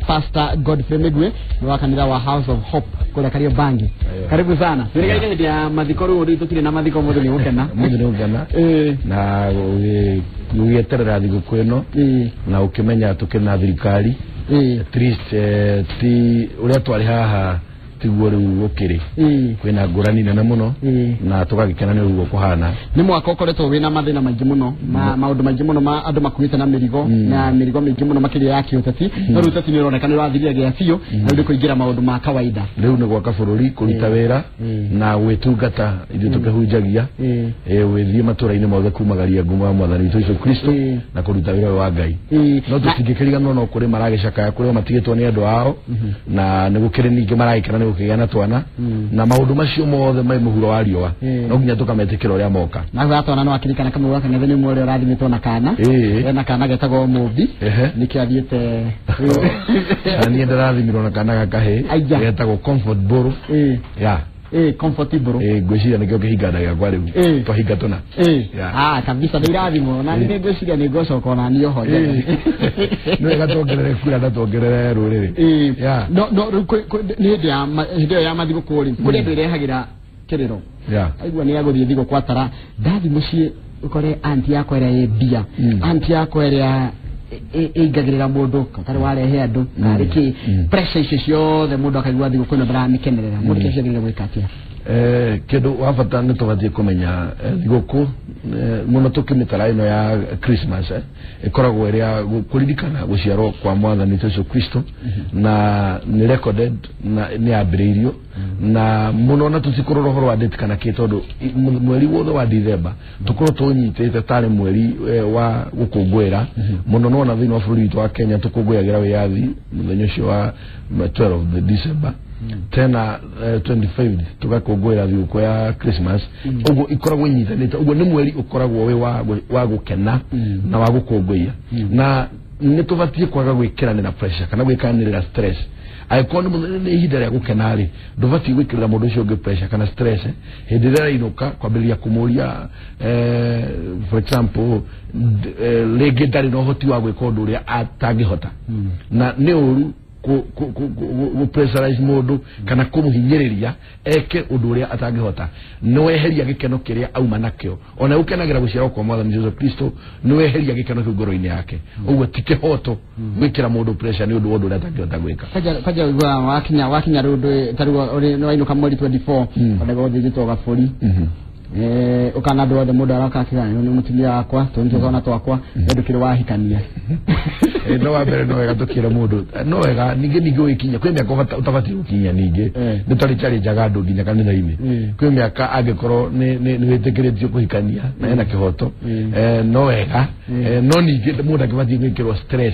Pastor Godfrey Migwe wa kanitha wa House of Hope kule Kariobangi. Karibu sana. Serikali yetu ya madhikoro uri tukiri na madhiko modu ni ukena. Modu ni ukena. Na uyeterera thigũkũ ĩno na ukimenya tukena thirikari. At least ti uria twari haha tiguo riu ukiri kwina ngurani nene muno na tugagikena ni uguo kuhana ni mwaka ukoretwo wina mathina maingi muno maundu maingi muno ma andu makuite na mirigo na mirigo mingi muno makiri ya kiuteti no ruteti ni roneka ni rathiria gya cio na ndi kuingira maundu ma kawaida riu ni gwaka bururi kuruta wira na gwitungata ithu tukihunjagia withie matura-ini mothe kumagaria nguma mwathani witu Yesu Kristo na kuruta wira wa Ngai no tutingikiriganwo no kuri maragicakaya kuri matigitwo ni andu ao na ni gukiri ningi maragikana ukigana twana na maundu macio mothe mai muhuro wa riwa no nginya tukametikira uria moka na za twana no akirikana kama waka ngeze ni mwore rathimitwo na kana na kana getagwo Mumbi niki athiete ani ndarathimirwo na kana gakahe getagwo Comfort Boro ya comfortable gwiciria nikio kihingana gya kwa riu twahinga tuna kabisa ndirathimo na ni gwiciria ni gocoka ona ni ohoje no gatogerere kura ndatogerere ruriri no ni ndio ya mathigũkũ ri kuri ndirehagira kiriro aigua ni aguthie thigo kwatara ndathi mucie ukore anti yako ere bia anti yako ere igagirira mundu katari warehe andu ariki pressure icio ciothe mundu akaigua thigũkũ ĩno ndaramikenerera mundu kĩcagirire gwikatia kindu wabata ni tubathie kumenya thigũkũ muno tukimitara ino ya Christmas ikoragwo iria kuririkana guciarwo kwa mwathani Yesu Kristo na ni recorded na ni ambiriirio na muno na tusikorwo horo wa date kana kitondu mweri wothe wa December tukorwo tunyitite tare mweri wa gukungwira muno no na thini wa bũrũri witũ wa Kenya tukungwiragira wiyathi muthenya ucio wa 12 of December tena 25 tugakungwira thigũkũ ya Christmas ugo ikoragwo nyitanite ugo ni mweri ukoragwo we wa gukena na wa gukungwia na ni tubatie kwaga gwikiranira pressure kana gwikanirira stress aikoni munene ihinda ria gukena ri ndubati gwikirira mundu ucio ngi pressure kana stress hindi ria inuka kwambiria kumuria for example lege ndari no hoti wa gwika undu uria atangihota na ni uru ku pressurize mundu kana kumuhinyiriria eke undu uria atangihota no eheria gikeno kiria auma nakio ona ukenagira guciarwo kwa mwathani Yesu Kristo no eheria gikeno kiu ngoro-ini yake uguo tikehoto gwikira mundu pressure ni undu wothe uria atangihota gwika kaja wakinya rundu taruwa no inuka mweri 24 ona gothigitwo gaburi ukana ndo mundu arakakira ni mutumia wakwa tunjogona twakwa ndukire wahikania no wabere no wega tukira mundu no wega ninge wikinya kwi miaka utabati ukinya ninge ndutari chari jagado nginya kanitha-ini kwi miaka angikorwo ni witikiritio kuhikania na ena kihoto no wega no ninge mundu akibati gwikirwo stress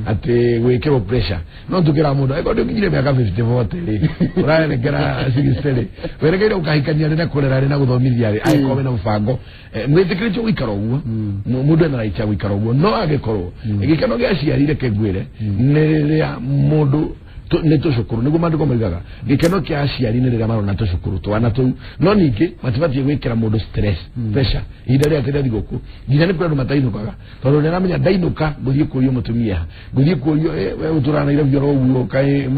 ati gwikirwo pressure no tukira mundu ego nginyire miaka 54 ri uraerekera 60 ri weregeire ukahikania rina kurera rina guthomithia ri aikowe na mfango mwitikiritio gwikara uguo mundu ena raicha gwikara uguo no agikorwo igikeno gya ciarire kegwire niria mundu ne tushukuru niguo mandiko maigaga gikeno kia aciari ni riria marona tushukuru twana tu no ningi matibati gwikira mundu stress pressure ihinda ria tete thigũkũ nginya ni kwendu matainukaga tondu ni ramenya ndainuka guthie kurio mutumia guthie kurio we uturana ira bioro uguo kai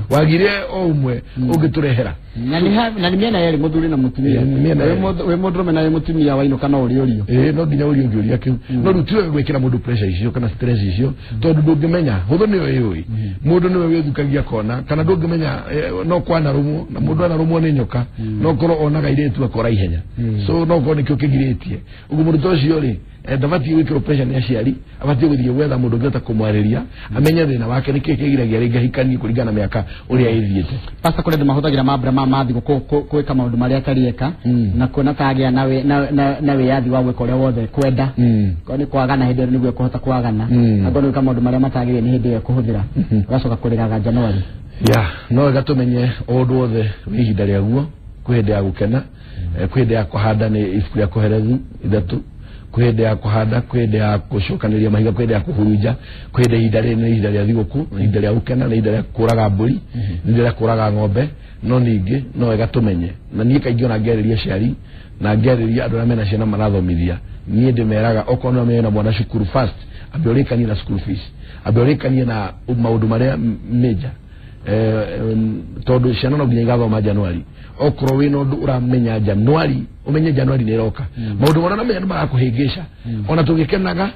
wagire o umwe ungiturehera na ni miena yeri muthuri na mutumia we mundurume na mutumia wainuka no urio no nginya urio ngiuria kiu no rutiwe gwikira mundu pressure icio kana stress icio tondu ndungimenya huthu niwe yui mundu niwe withukagia kona kana ndungimenya no kwana rumo na mundu ana rumo ni nyoka no korwo onaga iretu akora ihenya so no korwo nikio kigiritie ugu mundu tocio ri ndabati gwikira pressure ni aciari abati guthie gwetha mundu ngeta kumwariria amenya thina wake niki kigiragia ringa hikani kuringana miaka uria ithiete pasta kule ndimahuthagira mabra ma mathigũkũ kwika maundu maria atarieka na kuona tagia nawe yathi wa gwika uria wothe kwenda koni kwagana hindi ni gwe kuhota kwagana ago ni kama maundu maria matagire ni hindi ya kuhuthira ugacoka kuriraga Januari no gatumenye undu wothe ihinda ria guo kwende ya gukena kwende ya kuhanda ni ifuku ya kuherethu ithatu kwende ya kuhanda kwende ya gucukaniria mahiga kwende ya kuhurunja kwende ihinda ria thigũkũ ihinda ria gukena na ihinda ria kuraga mburi ihinda ria kuraga ng'ombe no ningi no wega tumenye na nie kaingĩ ona ngeriria ciari na ngeriria andu mena ciana marathomithia nie ndimeraga okorwo no mena mwana cukuru first ambe urikani na school fees aberekania na maundu maria meja todo ciana no nginya igathoma Januari okoro wina undu uramenya Januari umenye Januari ni roka maundu mona menya nĩmagakuhĩngĩca ona tũgĩkenaga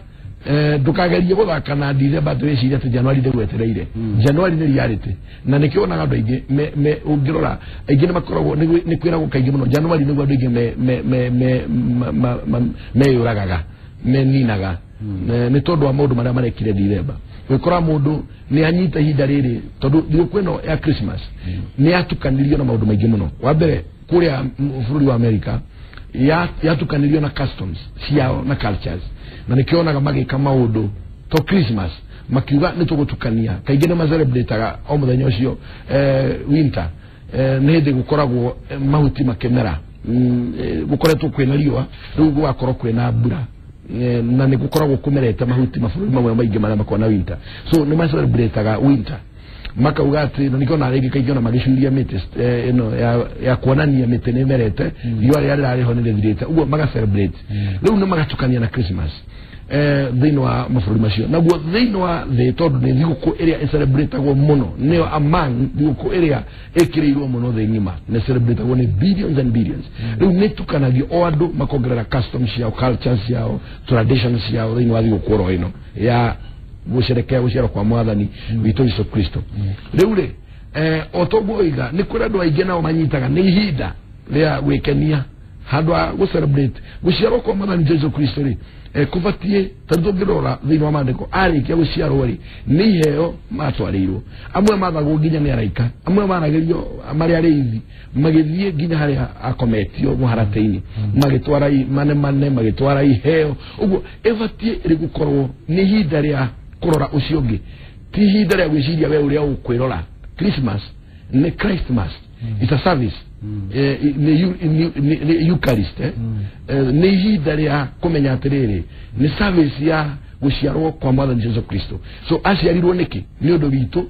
ndukagerie guthaka na December twiciria ati Januari ndegwetereire Januari ni reality na nikionaga andu aingi me ungirora aingi ni makoragwo ni kwiragwo kaingi muno Januari niguo andu aingi me yuragaga me ninaga ni tondu wa maundu maria marekire December wikora mundu ni anyita hinda riri tondu thigũkũ ĩno ya Christmas ni atukanirio na maundu maingi muno wa mbere kuria bũrũri wa America yatukanirio na customs ciao na cultures na nikionaga magika maundu to Christmas makiuga nitugutukania kaingi ni macelebrataga o muthenya ucio winter ni hindi gukoragwo mahuti makemera gukoretwo kwina riũa riu gugakorwo kwina mbura na ni gukoragwo kumerete mahuti mabũrũri mamwe maingi maria makona winter so ni macelebrataga winter makauga ati no nikona rigi kaingi na magishuria miti ino ya kuonania miti ni merete riũa rĩrĩa rĩrarĩho nĩ rĩthirĩte uguo maga celebrate riu ni magatukania na Christmas thĩinĩ wa mabũrũri macio naguo thĩinĩ wa thĩ tondu nĩ thigũkũ ĩrĩa ĩcelebrĩtagwo mũno nĩyo among thigũkũ ĩrĩa ĩkĩrĩirwo mũno thĩ ng'ima nĩ celebrĩtagwo nĩ billions and billions rĩu nĩ tukanagio o andũ makongerera customs ciao cultures ciao traditions ciao thĩinĩ wa thigũkũ oro ĩno ya gũcerekea gũciarwo kwa Mwathani witũ Yesu Kristo rĩu rĩ o toguo oiga nĩ kũrĩ andũ aingĩ nao manyitaga nĩ ihinda rĩa gwĩkenia handũ ha gũcelebrate gũciarwo kwa Mwathani Yesu Kristo rĩ kubatie tando ngirora thĩinĩ wa maandĩko arĩkia gũciarwo rĩ nĩ iheo matwarĩirwo amwe mathagwo nginya nĩ araika amwe managerio marĩ arĩithi magĩthiĩ nginya harĩa akometio mũharatĩ-inĩ magĩtwara mane magĩtwara iheo ũguo ĩbatie ĩrĩ gũkorwo nĩ ihinda rĩa kũrora ũcio ũngĩ ti ihinda rĩa gwĩciria we ũrĩa ũkwĩrora Christmas nĩ Christmas it's a service ni Eucharist ni ihinda rĩa kumenya atirĩrĩ ni service ya gũciarwo kwa Mwathani Yesu Kristo so aciarirwo nĩkĩ nĩ ũndũ witũ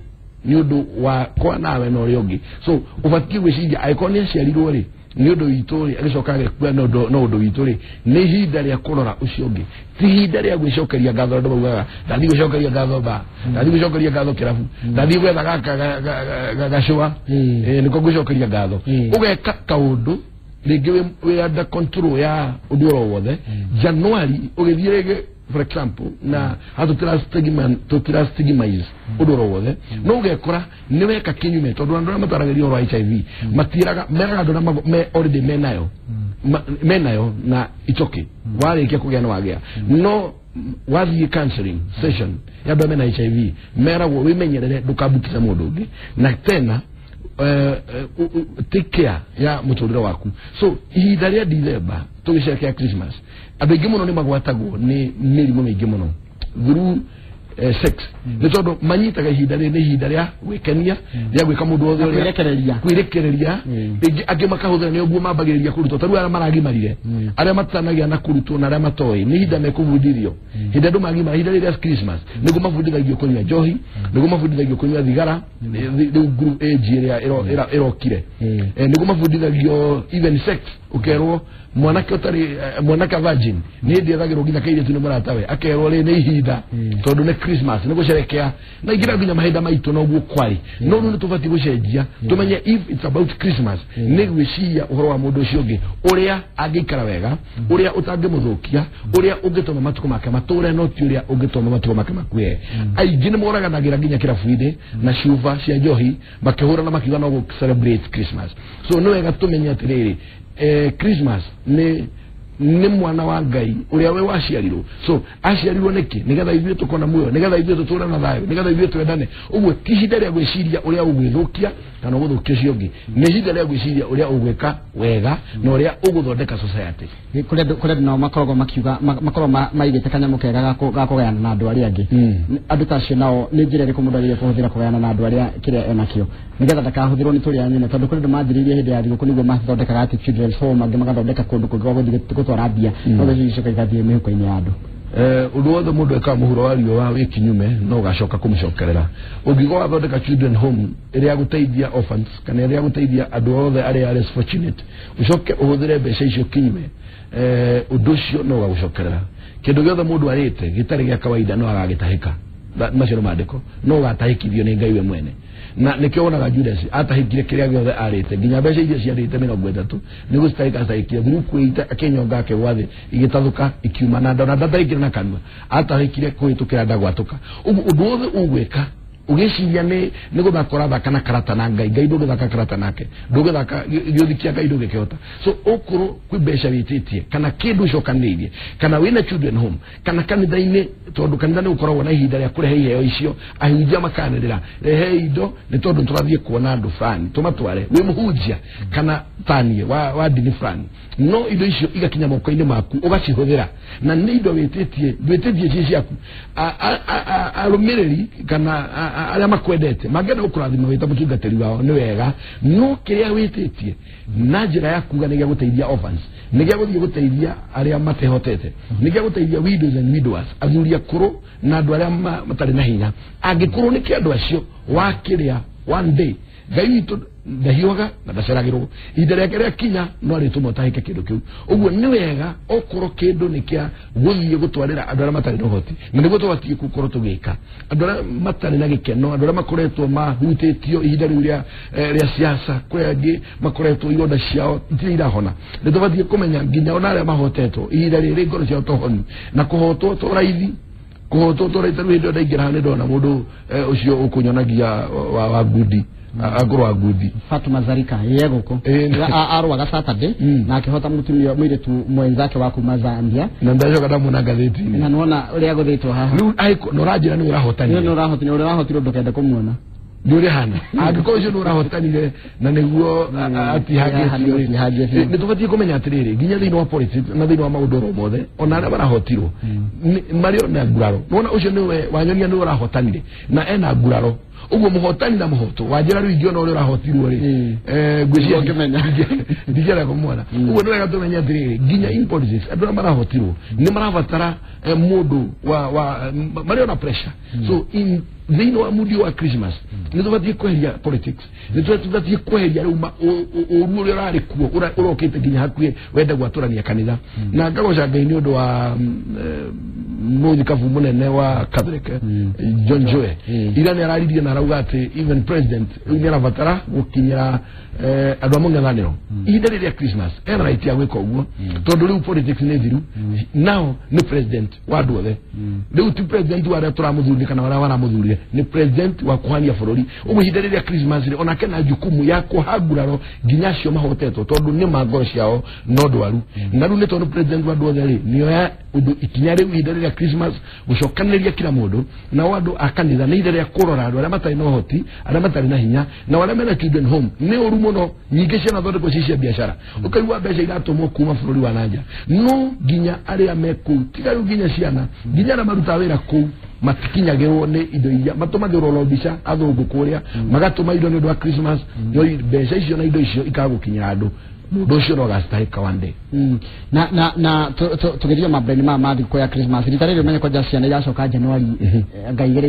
nĩ ũndũ wa kwa nawe na ũrĩa ũngĩ so ũbatie gwĩciria angĩkorwo nĩ aciarirwo rĩ nĩ ũndũ witũ rĩ agĩcoka agĩkua no ũndũ witũ rĩ nĩ ihinda rĩa kũrora ũcio ũngĩ ti ihinda rĩa gwĩcokeria ngatho andũ maugaga ndathiĩ gwĩcokeria ngatho ba ndathiĩ gwĩcokeria ngatho kĩrabu ndathiĩ gwetha gaka gacũa nĩko gwĩcokeria ngatho ũgeka kaũndũ rĩngĩ wĩ under control ya ũndũ oro wothe Januari ũgĩthiĩ rĩngĩ for example na hatutira stigmatize ũndũ oro wothe no ũgekora nĩ weka kinyume tondũ andũ arĩa matwaragĩrio oro HIV matiraga meraga andũ me already menayo na icoke warĩkia kũgĩa na wagĩa no wathiĩ counseling session ya andũ mena HIV meragwo wĩmenyerere ndũkambukĩze mũndũ ũngĩ na tena take care ya mũtũrĩre waku so ihinda rĩa December tũgĩcerekea Christmas andũ aingĩ mũno nĩ magwatagwo nĩ mĩrimũ mĩingĩ mũno through sex nĩ tondũ manyitaga ihinda rĩrĩ nĩ ihinda rĩa gwĩkenia rĩa gwĩka mũndũ wothe ũrĩa kwĩrekereria angĩ makahũthĩra nĩ ũguo mambagĩrĩria kũrutwo tarĩu arĩa maragimarire arĩa matanagĩa na kũrutwo na arĩa matoĩ nĩ ihinda mekũbundithio hĩndĩ andũ magimara ihinda rĩrĩa Christmas nĩguo mabundithagio kũnyua njohi nĩguo mabundithagio kũnyua thigara rĩu group age ĩrĩa ĩrokire nĩguo mabundithagio even sex ũkerwo mwanake ũtarĩ mwanake virgin nĩ hĩndĩ ethagĩrwo nginya kairĩtu nĩ mũratawe akerwo rĩ nĩ ihinda tondũ nĩ Christmas nĩ gũcerekea na ingĩra nginya mahinda maitũ noguo kwarĩ no nĩ tũbatiĩ gũcenjia tũmenye if it's about Christmas nĩ gwĩciria ũhoro wa mũndũ ũcio ũngĩ ũrĩa angĩikara wega ũrĩa ũtangĩmũthũkia ũrĩa ũngĩtũma matukũ make matũre no ti ũrĩa ũngĩtũma matukũ make makue aingĩ nĩ moraganagĩra nginya kĩrabu-inĩ na cuba cia njohi makĩhũra na makiuga no gũ celebrate Christmas so nĩ wega tũmenye atĩrĩrĩ Christmas ni mwana wa Ngai uria we waciarirwo so aciarirwo niki nigetha ithuĩ tukona muoyo nigetha ithuĩ tuture na thayo nigetha ithuĩ twendane uguo ti ihinda rĩa gwĩciria ũrĩa ũgwĩthũkia kana ũgũthũkia ũcio ũngĩ nĩ ihinda rĩa gwĩciria ũrĩa ũgwĩka wega na ũrĩa ũgũthondeka society kũrĩa nao makoragwo makiuga makoragwo maigĩte kanyamũ kega ga kũgayana na andũ arĩa angĩ andũ ta acio nao nĩ njĩra ĩrĩkũ mũndũ agĩrĩire kũhũthĩra kũgayana na andũ arĩa kĩrĩa enakĩo nigetha ndakahũthĩrwo nĩ tũrĩa nyine tondũ kũrĩ andũ manjĩrĩirie hĩndĩ ya thigũkũ nĩguo mathondekaga ati children's home angĩ magathondeka kũndũ kũngĩ gũtwara mbia no thĩ icio ĩgathiĩ mĩhuko-inĩ ya andũ ũndũ wothe mũndũ ekaga mũhuro wa riũa wĩ kinyume no ũgacoka kũmũcokerera ũngĩkorwo wathondeka children home ĩrĩa gũteithia orphans kana ĩrĩa gũteithia andũ othe arĩa less fortunate ũcoke ũhũthĩre mbeca icio kinyume ũndũ ũcio no ũgagũcokerera kĩndũ gĩothe mũndũ arĩte gĩtarĩ gĩa kawaida no agagĩtahĩka macio maandiko no gatahikithio ni Ngai we mwene na nikio onaga Judas atahikire kiria giothe arite nginya mbeca iria ciarite 30 ni gustahika atahikire grupu ita akenyonga ake wathe igitathuka ikiuma na ndona ndataikire na kanwa atahikire kuhitukira ndagwatuka undu wothe ugwika ugiciria ni guthakora thaka karata na Ngai ndugithaka karata nake ndugithaka githikia Ngai ndugikihota so okuru kwi mbeca wititie kana kindu cokanirie kana wina children home kana kanitha-ini tondu kanitha ni ukoragwo na ihinda ria kurehe iheo icio ahunjia makanirira rehe indo ni tondu turathie kuona andu fulani tumatware wi muhunjia kana tanie wa dini fulani no indo icio igakinya moko-ini maku ugacihuthira na ni indo wititie ciaku arumiriri kana aria makwendete magenda ukurathima wita mutungatiri wao ni wega no kiria wititie na njira ya kuga ni guteithia orphans ni guthie guteithia aria matehotete ni guteithia widows and widowers athuri akuru na andu aria matari na hinya angikuru ni kiandu acio wakiria one day Ngai witu ndahiwaga na ndaceragirwo ihinda riake ria kinya no arituma utahike kindu kiu uguo ni wega okoro kindu ni kia guthie gutwarira andu aria matari na uhoti na niguo twatie gukorwo tugika andu aria matari na gikeno andu aria makoretwo mahutitio ihinda riu ria siasa kwengi makoretwo ironda ciao itiri irahona ni twatie kumenya nginya ona aria mahotetwo ihinda riri ngoro ciao tohonu na kuhotwo to raithi kuhotwo to raithi ndo ndaingira ni ndona mundu ucio ukunyonagia wa gudi agoro agudi Fatuma Zarika yegoko arwaga Saturday na akihota mutumia mwiretu mwenzake wa kuma Zambia na ndajoka damu na gazeti na nona uri agothitwo haha no rajira ni urahotani ni urahotire ndukenda kumuona nduri hana agiko cio urahotanire na niguo atihagie ni tubatie kumenya atiriri nginya thini wa politics na thini wa maundu mothe ona aria barahotirwo mario na nguraro nona ucio niwe wanyonia ni urahotanire na ena nguraro uguo muhotani na muhoto wajira riu ingiona uri urahotirwo ri ngwiciria ngimenya ndigera kumwona uguo niwe gatumenya atiriri nginya in politics andu marahotirwo ni marabatara mundu wa mario na pressure so in thini wa mudi wa Christmas ni tubatie kweheria politics ni tubatie kweheria riu uru uri rari kuo urokite nginya hakuye wenda gwaturania kanitha na ngagoca Ngai ni undu wa muthikabu munene wa Catholic John Joe ira ni araririe na arauga ati even president ni arabatara gukinyira andu amung'ethaniro ihinda riria Christmas ena right ya gwika uguo tondu riu politics ni thiru now ni president wa andu othe riu ti president wa aria turamuthurire kana aria waramuthurire ni president wa kuhania bururi uguo ihinda riria Christmas ri ona kena jukumu ya kuhaguraro nginya cio mahotetwo tondu ni mangoro ciao no ndwaru na riu ni tondu president wa andu othe ri nio ya undu ikinya riu ihinda riria Christmas gucokaniria kila mundu na andu akanitha ni ihinda ria kurora andu aria matari na uhoti aria matari na hinya na aria mena children home ni uru muno nyingi ciana thondeko cia biashara ukaigua mbeca iratumwo kuma bururi wa nanja no nginya aria meku tiga nginya ciana nginya na maruta wira ku matikinyagirwo ni indo iria matumagirwo lobisha athungu kuria magatuma indo ni ndwa Christmas no mbeca icio na indo icio ikagukinyira andu mundu ucio no gastahika one day na tugeria mabreni ma thiko ya Christmas ritarire umenye kwa ciana iracoka January ngaigire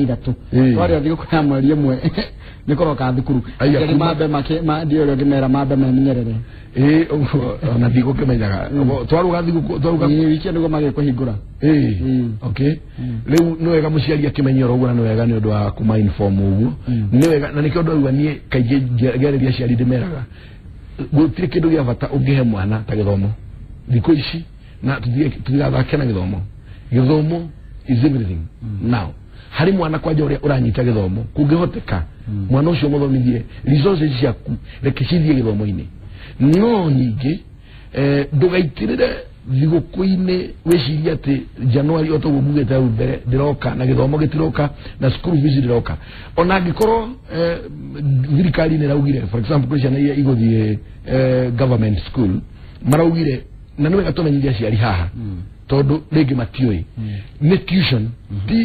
3 wari thiko ya mweri ĩmwe nikoroka thukuru ngari mambe ma ndio rio ngimera mambe menyerere ona thiko kimenyaga twaruga thiko twaruga wiki niguo magikuhingura okay riu no wega muciari akimenyero uguo na no wega ni undu wa kuma inform uguo ni wega na nikio ndu nie kaige gereria ciari ndimeraga gutire kindu gia bata ungihe mwana ta githomo thiko ici na tuthigathake na githomo is everything now hari mwana kwanja uria uranyita githomo kungihoteka mwana ucio muthomithie resources ciaku reke cithie githomo-ini no nyingi ndugaitirire thiguku-ini wiciria ati January otoguo mugite au mbere ndiroka na githomo gitiroka na school fees ndiroka ona ngikorwo thirikari ni raugire for example kwa ciana iria iguthie government school maraugire na niwe gatumenyithia ciari haha tondu ringi matioi ni tuition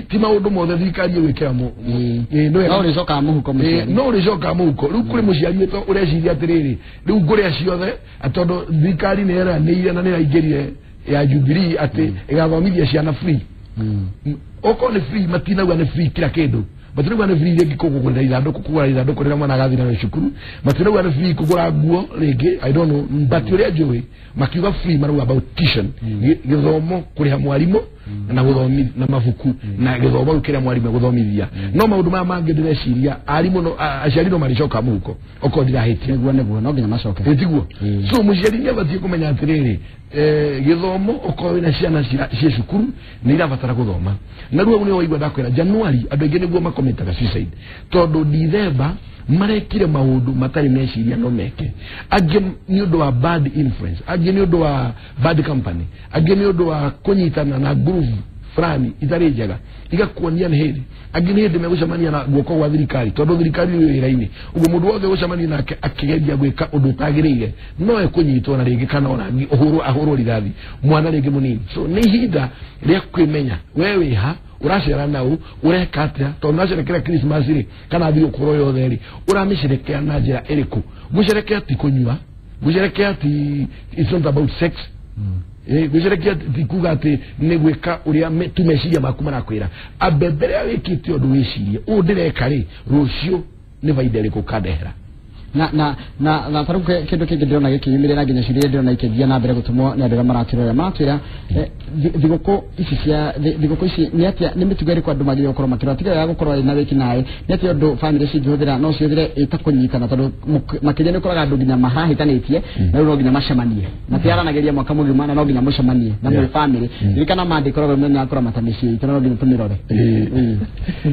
ti maundu mothe thirikari igwikira no ricoka muhuko muciari no ricoka muhuko riu kuri muciari to ureciria atiriri riu nguria ciothe atondo thirikari ni era ni ira na ni raingirire ya Jubilee ati igathomithia ciana free oko ni free matinauga ni free kila kindu matire wana free rege kugura ithandũkũ rĩrĩa mwana agathira na cukuru matire wana free kugura nguo rege I don't know but uria njũĩ makiuga free marauga about tuition gĩthomo kũrĩha mwarimũ na gũthomithia na mabuku na gĩthomo kĩrĩa mwarimũ gũthomithia no maũndũ maya mangĩ ndĩreciria arimũ no aciari no maricoka mũhuko okorwo ndirahĩtia nĩguo no nginya macoke ĩtiguo so mũciari nĩabatiĩ kũmenya atĩrĩrĩ gĩthomo okorwo wĩna ciana cia cukuru nĩ irabatara gũthoma na rĩu nĩ waigua ndakwĩra January andũ aingĩ nĩguo makometaga suicide tondũ December marekire maũndũ matarĩ meciria no meke angĩ nĩ ũndũ wa bad influence angĩ nĩ ũndũ wa bad company angĩ nĩ ũndũ wa kũnyitana na groove fulani itarĩ njega igakuonia nĩ hĩndĩ angĩ nĩ hĩndĩ megũcemania na guoko gwa thirikari tondũ thirikari nĩ wĩra-inĩ ũguo mũndũ wothe gũcemania nake akĩgeria gwĩka ũndũ ũtagĩrĩire no ekũnyitwo na rĩngĩ kana ona ahũrwo rithathi mwana rĩngĩ mũnini so nĩ ihinda rĩa kwĩmenya we wĩha uracera nao ureka atĩa tondũ nacerekera Christmas rĩ kana thigũkũ yothe rĩ uramĩcerekea na njĩra ĩrĩkũ gũcerekea ti kũnyua gũcerekea ti it's not about sex gũcerekea ti kuga atĩ nĩ gwĩka ũrĩa tumeciria maku marakwĩra ambe mbere ya wĩkĩte ũndũ wĩcirie ũũ ndĩreka rĩ rũciũ nĩ baida ĩrĩkũ kandehera na taru kindu kingi ndirona gikiyumirira nginya ciria ndirona ikithia na mbere gutumwo ni andira maratirora matwira thigũkũ ici ni atia ni mitugo iri kwa andu magire gukorwo makira tiga ya gukorwo na wiki nae ni atia andu family cingihũthĩra no cihũthĩre itakunyitana tondu makĩria nĩ koraga andu nginya mahahĩtanĩtie na no nginya macemanie matiaranagĩria mwaka mũgima na no nginya mũcemanie na mwĩ family ririkana mandi koragwo menya akora matamĩciĩ ito no nginya tũmĩrore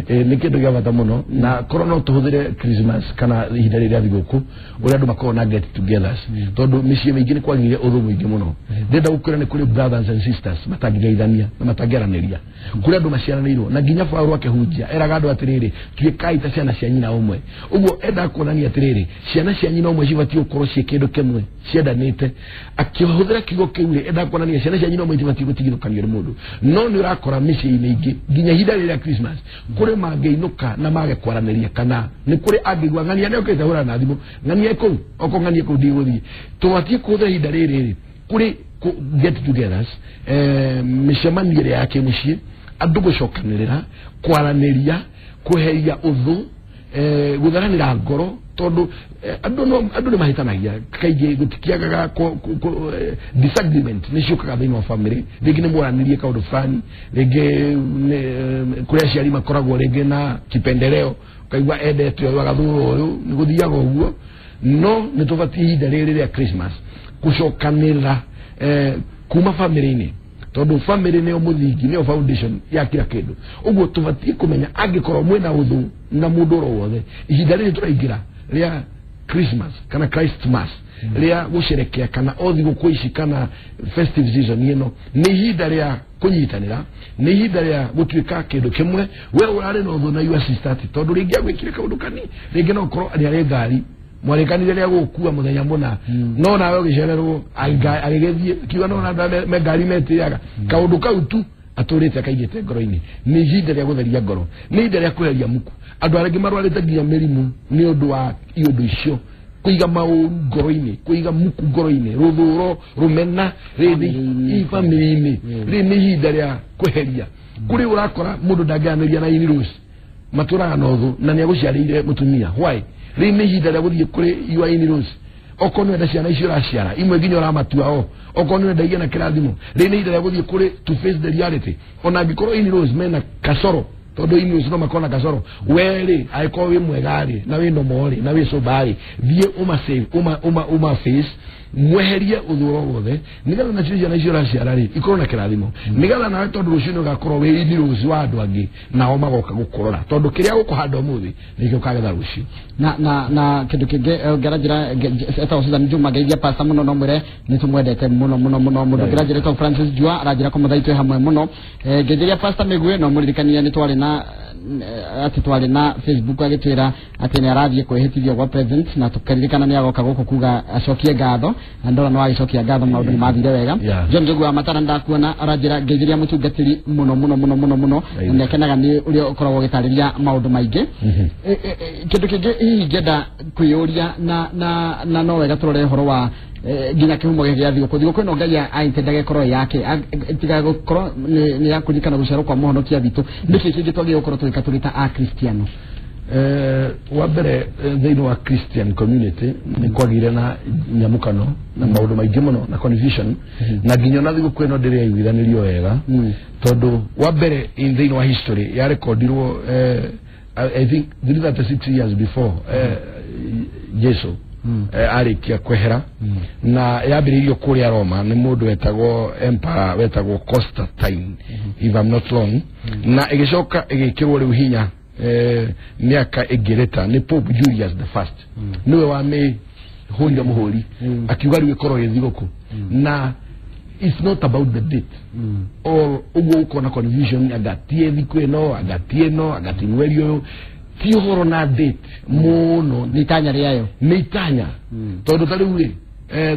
nĩ kĩndũ gĩa bata mũno na korwo no tũhũthĩre Christmas kana ihinda rĩrĩa thigũkũ uria andu makorwo na get togethers tondu mĩciĩ mĩingĩ nĩ kwagĩire ũthũ mũingĩ mũno ndenda gũkwĩra nĩ kũrĩ brothers and sisters matangĩgeithania na matangĩaranĩria kũrĩ andũ maciaranĩirwo na nginya Paulo akĩhunjia eraga andũ atĩrĩrĩ tuĩkai ta ciana cia nyina ũmwe ũguo enda kuonania atĩrĩrĩ ciana cia nyina ũmwe cibatiĩ gũkorwo ciĩ kĩndũ kĩmwe ciendanĩte akĩhũthĩra kiugo kĩu rĩ enda kuonania ciana cia nyina ũmwe itibatiĩ gũtigithũkanio nĩ mũndũ no nĩ ũrakora mĩciĩ-inĩ ingĩ nginya ihinda rĩrĩa Christmas kũrĩ mangĩinũka na mage kwaranĩria kana nĩ kũrĩ angĩigua ng'ania nĩ okĩte hũra na thimũ ng'ania kũu oko ng'ania kũu ndigũthiĩ tũbatiĩ kũhũthĩra ihinda rĩrĩ kũrĩ get togethers mĩcemanio ĩrĩa ya kĩmũciĩ andũ gũcokanĩrĩra kwaranĩria kũheria ũthũ gũtharanĩra ngoro tondu andũ nĩ mahĩtanagia kaingĩ gũtikiagaga disagreement nĩ ciũkaga thĩinĩ wa family rĩngĩ nĩ mwaranĩrie kaũndũ fulani rĩngĩ kũrĩ aciari makoragwo rĩngĩ na kipendeleo kaigua endete ũyũ agathũra ũyũ nĩ gũthiaga ũguo no nĩ tũbatiĩ ihinda rĩrĩ rĩa Christmas gũcokanĩrĩra kuma family-inĩ tondu family nĩyo mũthingi nĩyo foundation ya kila kĩndũ ũguo tũbatiĩ kũmenya angĩkorwo mwĩna ũthũ na mũndũ oro wothe ihinda rĩrĩ tũraingĩra rĩa Christmas kana Christmas rĩa gũcerekea kana o thigũkũ ici kana festive season ĩno nĩ ihinda rĩa kũnyitanĩra nĩ ihinda rĩa gũtuĩka kĩndũ kĩmwe we ũrarĩ na ũthũ na your sister tondu rĩngĩ agwĩkire kaũndũ kani rĩngĩ no korwo nĩ arĩ ngari mwarekanire rĩa gũkua mũthenya mũna no nawe ũgĩcererwo agĩgĩthiĩ kiuga no andũ me ngari metĩaga kaũndũ kau tu atũrĩte akaigĩte ngoro-inĩ nĩ ihinda rĩa gũtheria ngoro nĩ ihinda rĩa kweheria muku andũ arĩa marwarĩte nginya mĩrimũ nĩ ũndũ wa iũndũ icio kũiga maũru ngoro-inĩ kũiga muku ngoro-inĩ rũthũro rũmena rĩthĩ family-inĩ rĩ nĩ ihinda rĩa kweheria kũrĩ ũrakora mũndũ ndangĩanĩria na in-laws matũraga na ũthũ na nĩ agũciarĩire mũtumia why rĩ nĩ ihinda rĩa gũthiĩ kũrĩ your in-laws okorwo nĩ wenda ciana icio ũraciara imwe nginya ũramatua o okorwo nĩ wenda igĩe na kĩrathimo rĩ nĩ ihinda rĩa gũthiĩ kũrĩ to face the reality ona angĩkorwo in-laws mena kasoro tondu in-laws no makona kasoro werĩ angĩkorwo wĩ mwega-rĩ na wĩ nomo-rĩ na wĩ soba-rĩ thiĩ uma face mweherie ũthũro wothe nĩgetha na ciana icio ũraciara-rĩ ikorwo na kĩrathimo nĩgetha nawe tondu rũciũ nĩ ũgakorwo wĩ in-laws wa andũ angĩ nao magoka gũkũrora tondu kĩrĩa gũkũhanda ũmũthĩ nĩkĩo ũkagetha rũciũ na kĩndũ kĩngĩ ngerajĩra etagwo Susan Juma ngeithia pastor mũno no mwĩre nĩ tũmwendete mũno mũndũ ngerajĩra etagwo Francis Jua aranjĩra kũmũthaitũ twĩ hamwe mũno ngeithĩria pastor Mĩgwe no mũririkania nĩ twarĩ na Facebook agĩtwĩra atĩ nĩ arathiĩ kwĩhĩtithio gwa present na tũkaririkana nĩ agoka gũkũ kuga acokie ngatho na ndora no agĩcokia ngatho maũndũ nĩ mathire wega John Njogu wa Matara ndakuona aranjĩra ngeithĩria mũtungatĩri mũno na nĩakenaga nĩ ũrĩa ũkoragwo ũgĩtarĩria maũndũ maingĩ kĩndũ kĩngĩ hihi ngenda kwĩyũria na no wega tũrore ũhoro wa ginya kihumo gya thigũkũ no Ngai aintendage koro yake tiga gũkorwo ni yakunyikana gũciarwo kwa mũhonokia witũ nĩkĩ kĩngĩ twagĩrĩirwo gũkorwo tũgĩta a Kristiano. Wa mbere thĩinĩ wa Christian community nĩ kwagĩire na nyamũkano na maũndũ maingĩ mũno na confusion na nginya na thigũkũ ĩno ndĩrĩ yaiguithanĩrio wega tondũ wa mbere thĩinĩ wa history ya rekordirwo I think 36 years before Jesu arikia kwehera na yambĩrĩirio kũrĩa Roma nĩ mũndũ wetagwo emperor wetagwo Constantine if I'm not wrong na ĩgĩcoka ĩgĩkĩrwo rĩu hinya miaka ĩngĩrĩta nĩ Pope Julius the First niwe wa hũrire mũhũri akiuga rĩu ĩkorwo ĩ thigũkũ na it's not about the date or ũguo ũkona confusion agatie thikũ ĩno agatie ĩno agatie mweri ũyũ ti ũhoro na date mũno nĩ itanya rĩayo nĩ itanya tondũ tarĩu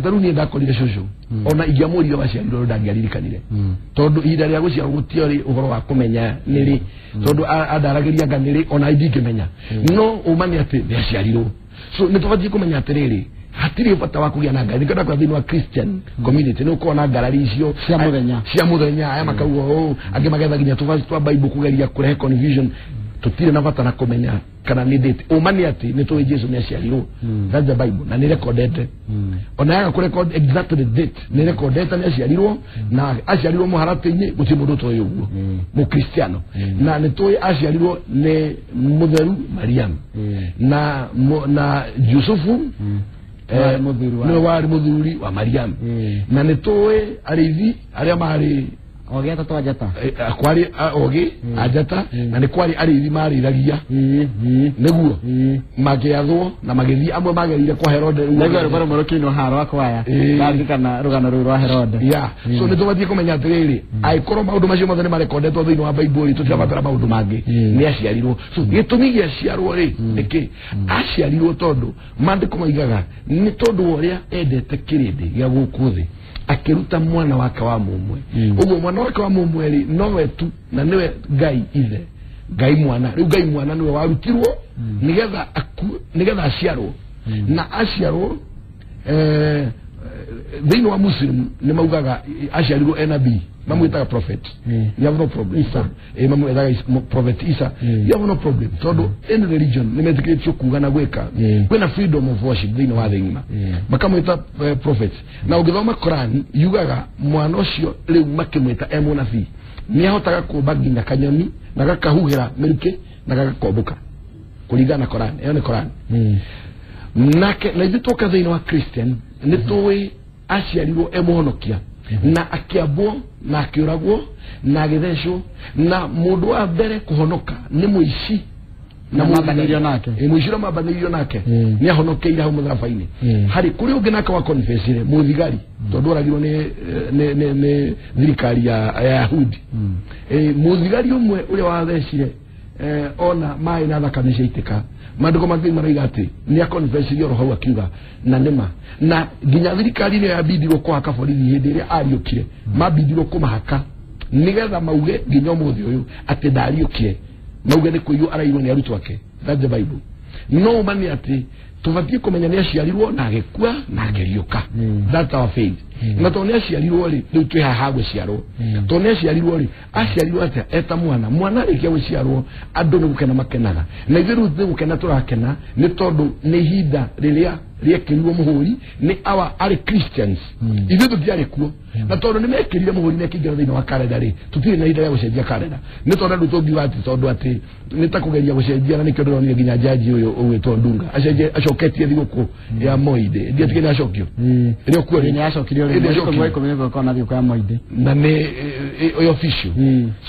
tarĩu niĩ ndakorire cũcũ ona ingĩamũrire waciarirwo ndangĩaririkanire tondũ ihinda rĩa gũciarwo gũtiarĩ ũhoro wa kũmenya nĩrĩ tondũ andaragĩria anga nĩrĩ ona ingĩmenya no uma nĩ atĩ nĩaciarirwo so nĩ tũbatiĩ kũmenya atĩrĩrĩ hatirĩ bata wa kũgĩa na ngarari nĩkenda kwa thĩinĩ wa Christian community nĩ ũkorwo na ngarari icio cia mũthenya aya makauga angĩ magetha nginya tũbasi twa Bible kũgeria kũrehe confusion tutire na bata na kũmenya kana nĩ date uma nĩ atĩ nĩ tũĩ Jesu nĩaciarirwo that's the Bible na nĩ recordete ona yaga kũrecord exactly the date nĩ recordete nĩaciarirwo na aciarirwo mũharatĩ-inĩ gũtirĩ mũndũ ũtoĩ ũguo mũkristiano na nĩ tũĩ aciarirwo nĩ mũtheru Mariam na Yusufu nĩwe warĩ mũthuri wa Mariam na nĩ tũĩ arĩithi arĩa marĩ oge atatũ Ajata kwari oge Ajata na nĩ kwari arĩithi marĩithagia nĩguo magĩathwo na magĩthiĩ amwe magerire kwa Herode nĩguo rũgano mũrũkĩino haro akwaya ndarikana rũgano rũu rwa Herode so nĩ tũbatiĩ kũmenya atĩrĩrĩ angĩkorwo maũndũ macio mothe nĩ marekondetwo thĩinĩ wa Bible tũtirabatara maũndũ mangĩ nĩ aciarirwo so gĩtũmi gĩa ciarwo rĩ nĩkĩ aciarirwo tondũ maandĩko maigaga nĩ tondũ ũrĩa endete kĩrĩndĩ gĩa gũkũ thĩ akiruta mwana wake wa mũmwe ũguo mwana wake wa mũmwe rĩ nowe tu na niwe Ngai ithe Ngai mwana rĩu Ngai mwana niwe warutirwo nigetha aciarwo na aciarwo thĩinĩ wa Muslim nĩ maugaga aciarirwo enabii mamwĩtaga prophet you have no problem mamwĩtaga prophet Isa you have no problem tondũ in religion nĩ metĩkĩtio kuuga na gwĩka kwĩna freedom of worship thĩinĩ wa thĩ ng'ima makamwĩta prophet na ũngĩthoma Quran yugaga mwana ũcio rĩu makĩmwĩta mũnabii nĩahotaga kũmba nginya kanyoni na gakahuhĩra mĩrukĩ na gagakombũka kũringana na Quran ĩyo nĩ Quran nake na ithuĩ tũka thĩinĩ wa Christian nĩ tũĩ aciarirwo mũhonokia na akiambwo na akiũragwo na agĩthecwo na mũndũ wa mbere kũhonoka nĩ mũici na mambanĩirio nake mũici mambanĩirio nake nĩ ahonokeire hau mũtharaba-inĩ harĩ kũrĩ ũngĩ nake wa confessire mũthigari tondũ oragirwo nĩ thirikari ya Yahudi mũthigari ũmwe ũrĩa wathecire ona maĩ na thakame ciaitĩka maandĩko mangĩ maraiga atĩ nĩ akonfessirio roho hau akiuga na nĩma na nginya thirikari nĩ yambindirwo kũhaka borithi hĩndĩ ĩrĩa ariũkire mambindirwo kũmahaka nĩgetha mauge nginya ũmũthĩ ũyũ atĩ ndariũkire mauge nĩ kũiywo araiywo nĩ arutwo ake that's the Bible no ma nĩ atĩ tũbatiĩ kũmenya nĩ aciarirwo na agĩkua na akĩriũka that's our faith na tondũ nĩ aciarirwo rĩ rĩu twĩ haha gũciarwo tondũ nĩ aciarirwo rĩ aciarirwo atĩa eta mwana arĩkia gũciarwo andũ nĩ gũkena makenaga na ithuĩ rĩu nĩ gũkena tũrakena nĩ tondũ nĩ ihinda rĩrĩa rĩekĩrirwo mũhũri nĩ arĩ Christians ithuĩ tũtiarĩ kuo na tondũ nĩ mekĩrire mũhũri mekĩingĩra thĩinĩ wa kalenda rĩ tũtirĩ na ihinda rĩa gũcenjia kalenda nĩ tondũ andũ tũngiuga atĩ tondũ atĩ nĩ ta kũgeria gũcenjia na nĩkĩo ndĩronire nginya jaji ũyũ ũgwĩtwo Ndunga acoketie thigũkũ ya Moide ndiatikĩ nĩ acokio ĩrĩa kuo nĩ acokirio na nĩ official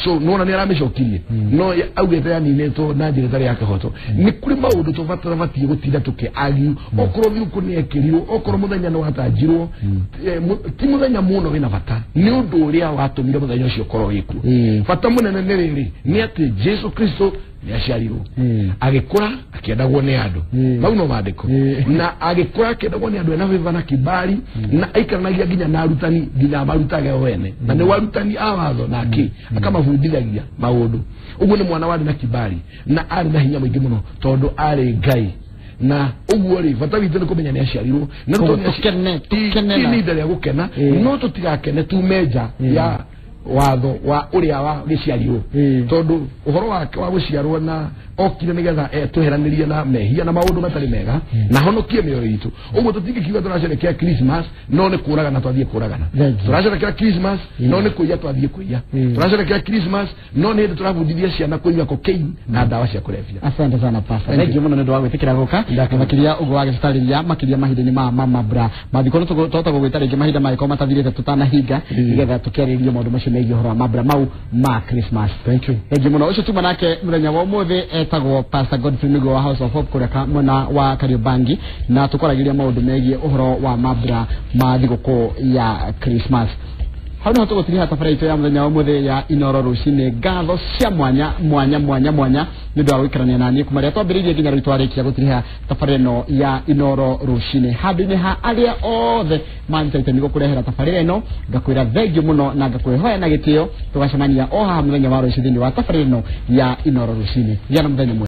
so nona nĩ aramĩcokirie no augĩte yaninĩtwo na njĩra ĩtarĩ ya kĩhoto nĩ kũrĩ maũndũ tũbatiĩ gũtinda tũkĩagiu okorwo thigũkũ nĩ ekĩrirwo okorwo mũthenya nĩ watanjirwo ti mũthenya mũno wĩna bata nĩ ũndũ ũrĩa watũmire mũthenya ũcio ũkorwo wĩkuo bata mũnene nĩ rĩrĩ nĩ atĩ Jesu Kristo nĩ aciarirwo agĩkũra akĩendagwo nĩ andũ mau no maandĩko na agĩkũra akĩendagwo nĩ andũ ena favor na kibali na aikaranagia nginya na arutani nginya marutage wene na nĩ warutani a watho nake akamabundithagia maũndũ ũguo nĩ mwana warĩ na kibali na arĩ na hinya mũingĩ mũno tondũ arĩ Ngai na uguo ri bata witu ni kumenya ni aciarirwo na tukene ni ndere gukena no tutigakene tu meja ya watho wa uria wa giciario tondu uhoro wake wa guciarwo na okire nigetha tweheranirie na mehia na maundu matari mega na honokie mioyo itu uguo tutingikiuga turacerekea Christmas no ni kuragana twathie kuragana turacerekea Christmas no ni kuiya twathie kuiya turacerekea Christmas no ni turabundithia ciana kuiya cocaine na dawa cia kulevya. Asante sana pasta thengi muno ndu wa gwitikira guka makiria ugo wa gicitariria makiria mahinda-ini ma mabra mathikono tota gugwitaringi mahinda maiko matathirite tutanahinga nigetha tukiarĩrĩrie maundu macio megiĩ uhoro wa mabra mau ma Christmas. Thank you. Thengi muno ucio tuma nake muthenya wa umuthi etagwo Pastor Godfrey Migo wa House of Hope kureka mwana wa Kariobangi na tukoragiria maundu megiĩ uhoro wa mabra ma thigũkũ ya Christmas. Hau no tugutiria tafara itu ya muthenya wa umuthi ya Inoro rucini ngatho cia mwanya nĩũndũ wa gũikarania naniĩ kuma rĩrĩa twambĩrĩirie nginya rĩu twarĩkia gũtiriha tafara ĩno ya Inoro rucini handũ-inĩ ha arĩa othe manjĩte nĩguo kũrehera tafara ĩno ngakwĩra thengiũ mũno na ngakwĩhoya na gĩtĩo tũgacemania o haha mũthenya wa rũciũ thĩinĩ wa tafara ĩno ya Inoro rucini. Gĩa na mũthenya mwega.